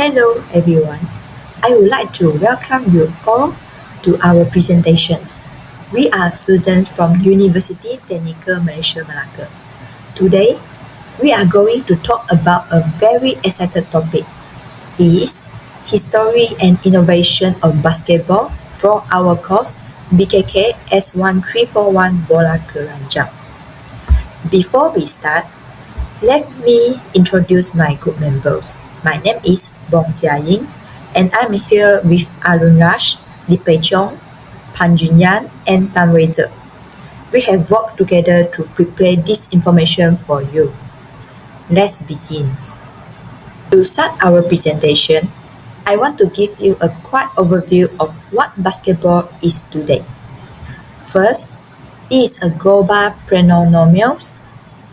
Hello everyone. I would like to welcome you all to our presentations. We are students from University Technical Malaysia Malacca. Today, we are going to talk about a very exciting topic, is history and innovation of basketball for our course BKKS1341 Bola Keranjang. Before we start, let me introduce my group members. My name is Bong Jiaying, and I'm here with Arun Raj, Li Pei Chong, Pan Junyan, and Tam Razor. We have worked together to prepare this information for you. Let's begin. To start our presentation, I want to give you a quick overview of what basketball is today. First, it is a global polynomial.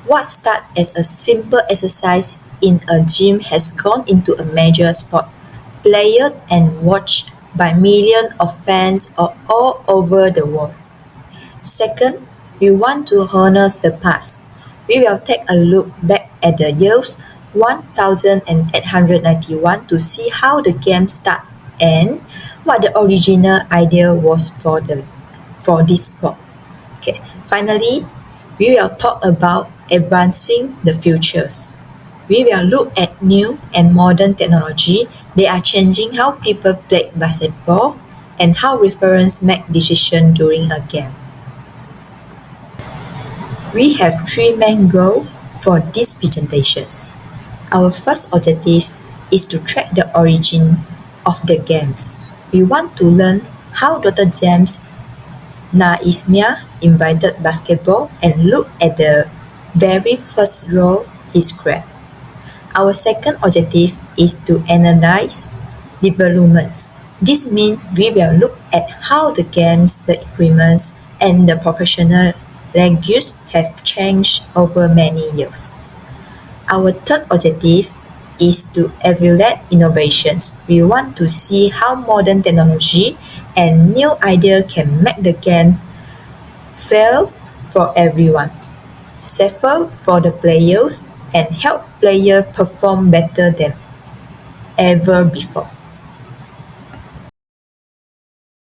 What started as a simple exercise in a gym has gone into a major sport, played and watched by millions of fans all over the world. Second, we want to honor the past. We will take a look back at the years 1891 to see how the game started and what the original idea was for this sport. Okay. Finally, we will talk about advancing the futures. We will look at new and modern technology that are changing how people play basketball and how referees make decisions during a game. We have three main goals for these presentations. Our first objective is to track the origin of the games. We want to learn how Dr. James Naismia invented basketball and look at the very first role he created. Our second objective is to analyze developments. This means we will look at how the games, the equipment, and the professional leagues have changed over many years. Our third objective is to evaluate innovations. We want to see how modern technology and new ideas can make the game fair for everyone, safer for the players, and help players perform better than ever before.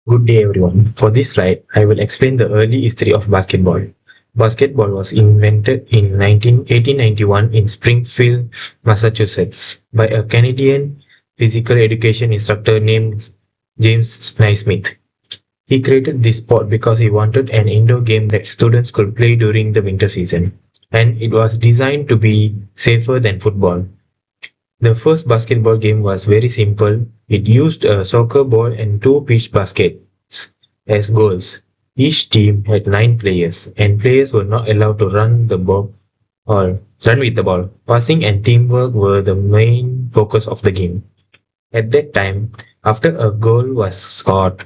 Good day everyone. For this slide, I will explain the early history of basketball. Basketball was invented in 1891 in Springfield, Massachusetts by a Canadian physical education instructor named James Naismith. He created this sport because he wanted an indoor game that students could play during the winter season, and it was designed to be safer than football. The first basketball game was very simple. It used a soccer ball and two pitch baskets as goals. Each team had 9 players, and players were not allowed to run the ball or run with the ball. Passing and teamwork were the main focus of the game. At that time, after a goal was scored,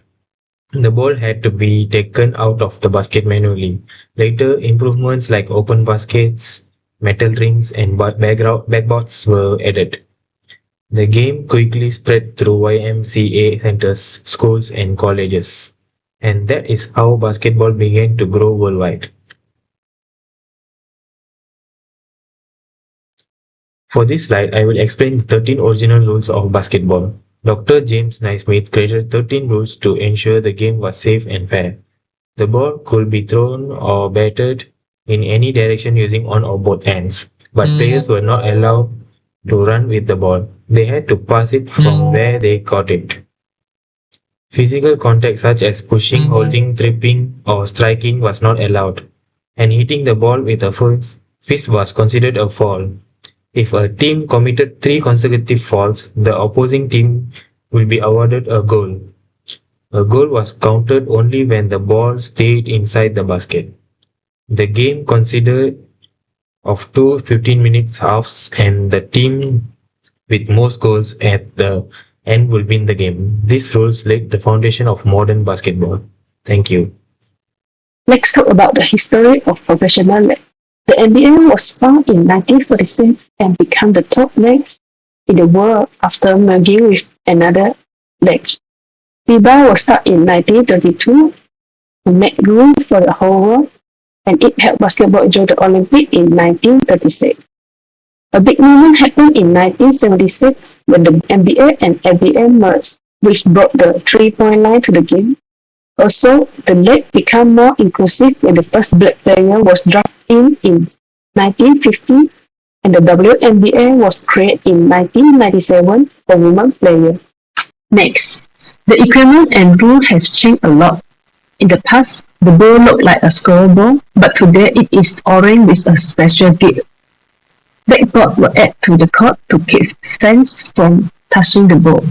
the ball had to be taken out of the basket manually. Later, improvements like open baskets, metal rings, and backboards were added. The game quickly spread through YMCA centers, schools, and colleges. And that is how basketball began to grow worldwide. For this slide, I will explain the 13 original rules of basketball. Dr. James Naismith created 13 rules to ensure the game was safe and fair. The ball could be thrown or batted in any direction using one or both ends, but players were not allowed to run with the ball. They had to pass it from where they caught it. Physical contact such as pushing, holding, tripping, or striking was not allowed, and hitting the ball with a fist was considered a foul. If a team committed 3 consecutive fouls, the opposing team will be awarded a goal. A goal was counted only when the ball stayed inside the basket. The game consisted of 2 15-minute halves, and the team with most goals at the end will win the game. These rules laid the foundation of modern basketball. Thank you. Let's talk about the history of professional league. The NBA was founded in 1946 and became the top league in the world after merging with another league. FIBA was started in 1932 to make room for the whole world, and it helped basketball join the Olympics in 1936. A big moment happened in 1976 when the NBA and ABA merged, which brought the three-point line to the game. Also, the league became more inclusive when the first black player was drafted in 1950 and the WNBA was created in 1997 for women players. Next, the equipment and rules have changed a lot. In the past, the ball looked like a scoreboard, but today it is orange with a special gate. Backboards were added to the court to keep fans from touching the ball.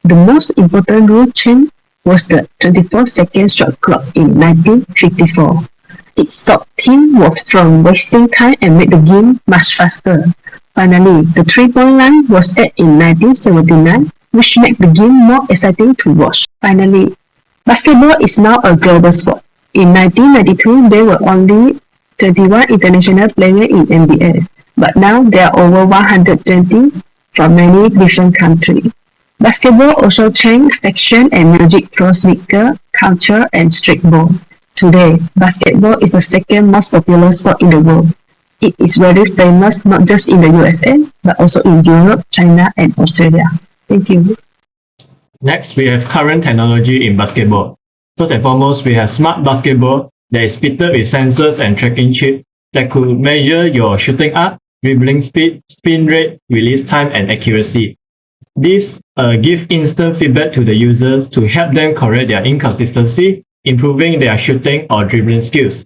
The most important rule change was the 24-second shot clock in 1954. It stopped teams from wasting time and made the game much faster. Finally, the three-point line was added in 1979, which made the game more exciting to watch. Finally, basketball is now a global sport. In 1992, there were only 21 international players in NBA, but now there are over 120 from many different countries. Basketball also changed fashion and music through sneaker, culture, and streetball. Today, basketball is the second most popular sport in the world. It is very famous not just in the USA, but also in Europe, China, and Australia. Thank you. Next, we have current technology in basketball. First and foremost, we have smart basketball that is fitted with sensors and tracking chip that could measure your shooting arc, dribbling speed, spin rate, release time, and accuracy. This gives instant feedback to the users to help them correct their inconsistency, improving their shooting or dribbling skills.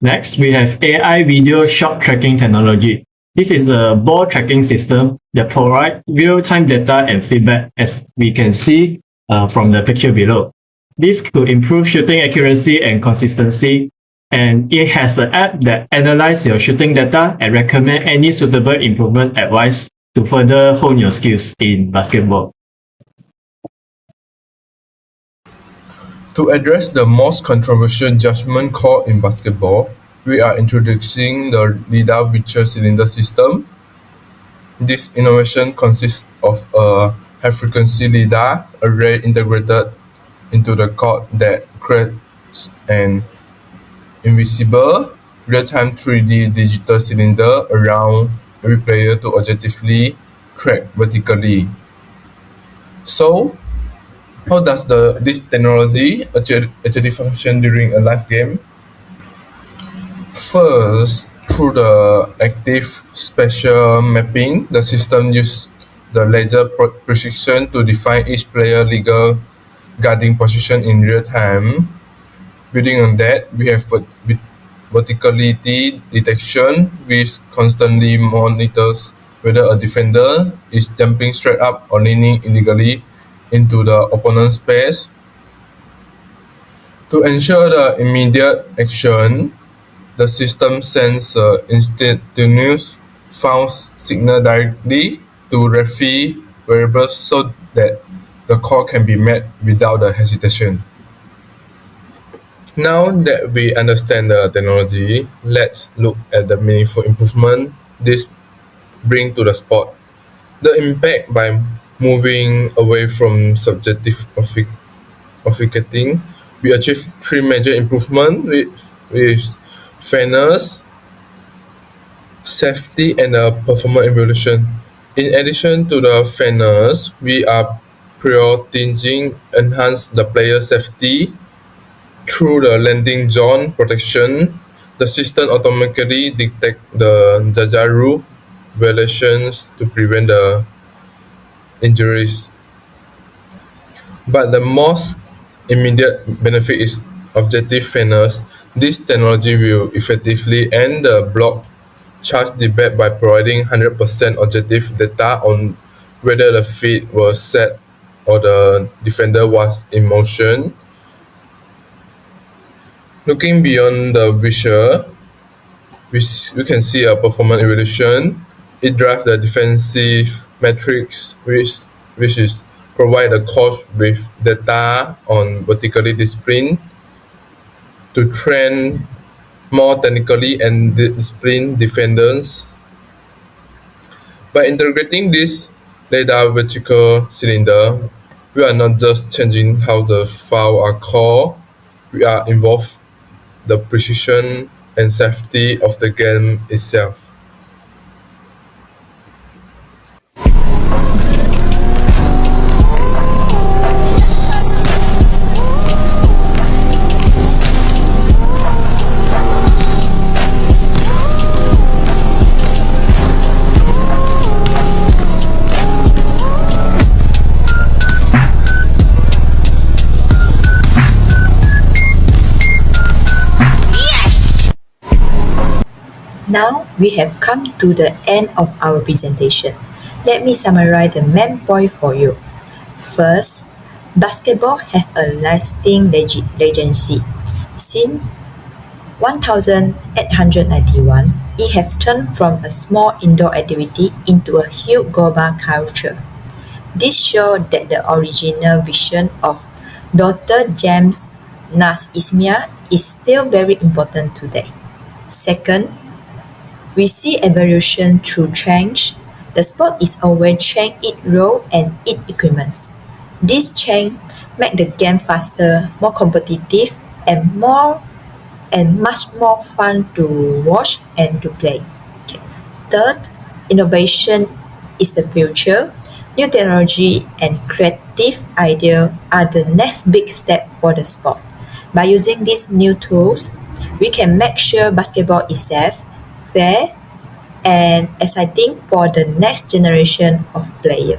Next, we have AI video shot tracking technology. This is a ball tracking system that provides real-time data and feedback, as we can see from the picture below. This could improve shooting accuracy and consistency, and it has an app that analyzes your shooting data and recommends any suitable improvement advice to further hone your skills in basketball. To address the most controversial judgment call in basketball, we are introducing the LIDAR Virtual Cylinder system. This innovation consists of a high-frequency LIDAR array integrated into the court that creates an invisible, real-time 3D digital cylinder around every player to objectively track vertically. So, how does this technology actually function during a live game? First, through the active spatial mapping, the system uses the laser precision to define each player's legal guarding position in real time. Building on that, we have verticality detection, which constantly monitors whether a defender is jumping straight up or leaning illegally into the opponent's space. To ensure the immediate action, the system sends instantaneous foul signal directly to referee variables so that the call can be made without the hesitation. Now that we understand the technology, let's look at the meaningful improvement this brings to the sport. The impact by moving away from subjective officiating, we achieved three major improvements with fairness, safety, and a performance evolution. In addition to the fairness, we are prioritizing enhance the player safety through the landing zone protection. The system automatically detects the Jaja rule violations to prevent the injuries. But the most immediate benefit is objective fairness. This technology will effectively end the block charge debate by providing 100% objective data on whether the feet was set or the defender was in motion. Looking beyond the visual, we can see a performance evolution. It drives the defensive metrics, which is provide the coach with data on vertically discipline to train more technically and discipline defenders. By integrating this LiDAR vertical cylinder, we are not just changing how the fouls are called, we are involved the precision and safety of the game itself. Now we have come to the end of our presentation. Let me summarize the main point for you. First, basketball has a lasting legacy. Since 1891, it has turned from a small indoor activity into a huge global culture. This shows that the original vision of Dr. James Naismith is still very important today. Second, we see evolution through change. The sport is always changing its role and its equipment. This change makes the game faster, more competitive, and much more fun to watch and to play. Okay. Third, innovation is the future. New technology and creative ideas are the next big step for the sport. By using these new tools, we can make sure basketball is safe, fair, and exciting for the next generation of players.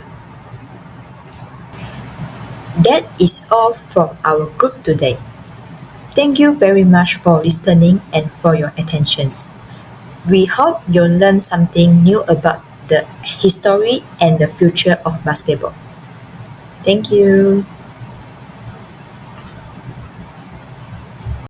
That is all from our group today. Thank you very much for listening and for your attentions. We hope you'll learn something new about the history and the future of basketball. Thank you.